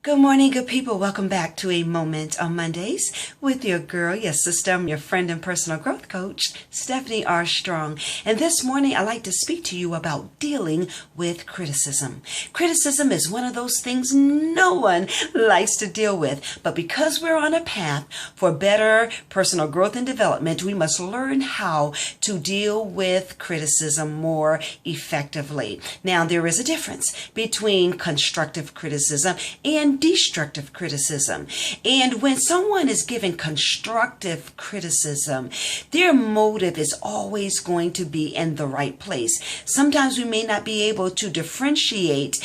Good morning, good people. Welcome back to A Moment on Mondays with your girl, your sister, your friend and personal growth coach, Stephanie R. Strong. And this morning, I'd like to speak to you about dealing with criticism. Criticism is one of those things no one likes to deal with. But because we're on a path for better personal growth and development, we must learn how to deal with criticism more effectively. Now, there is a difference between constructive criticism and destructive criticism. And when someone is given constructive criticism, their motive is always going to be in the right place. Sometimes we may not be able to differentiate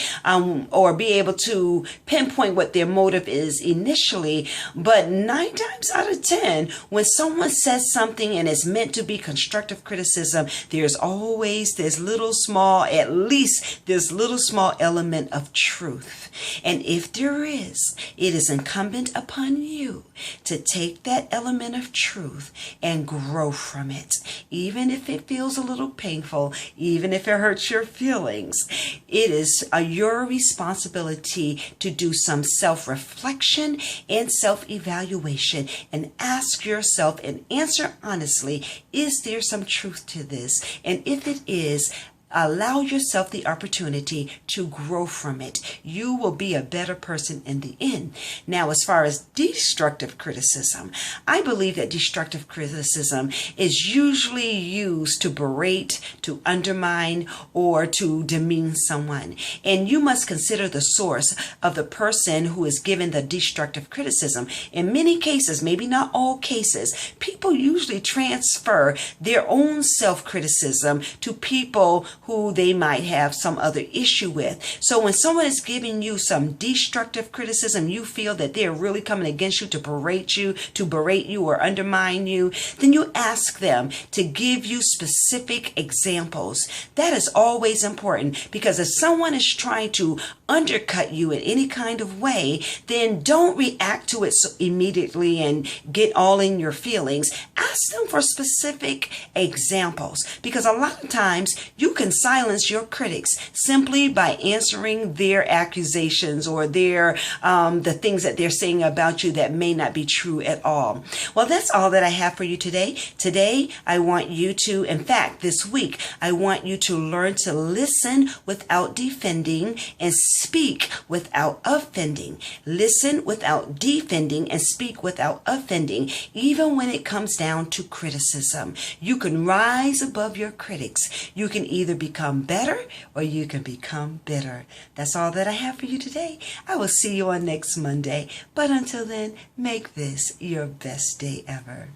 or be able to pinpoint what their motive is initially, but 9 times out of 10, when someone says something and it's meant to be constructive criticism, there's always this little small element of truth. And if there is, it is incumbent upon you to take that element of truth and grow from it. Even if it feels a little painful, even if it hurts your feelings, it is your responsibility to do some self-reflection and self-evaluation and ask yourself and answer honestly, is there some truth to this? And if it is, allow yourself the opportunity to grow from it. You will be a better person in the end. Now, as far as destructive criticism, I believe that destructive criticism is usually used to berate, to undermine, or to demean someone. And you must consider the source of the person who is given the destructive criticism. In many cases, maybe not all cases, people usually transfer their own self-criticism to people who they might have some other issue with. So when someone is giving you some destructive criticism, you feel that they're really coming against you to berate you or undermine you, then you ask them to give you specific examples. That is always important, because if someone is trying to undercut you in any kind of way, then don't react to it so immediately and get all in your feelings. Ask them for specific examples, because a lot of times you can silence your critics simply by answering their accusations or their the things that they're saying about you that may not be true at all. Well, that's all that I have for you today. Today, I want you to, in fact, this week, I want you to learn to listen without defending and speak without offending. Listen without defending and speak without offending, even when it comes down to criticism. You can rise above your critics. You can either become better or you can become bitter. That's all that I have for you today. I will see you on next Monday. But until then, make this your best day ever.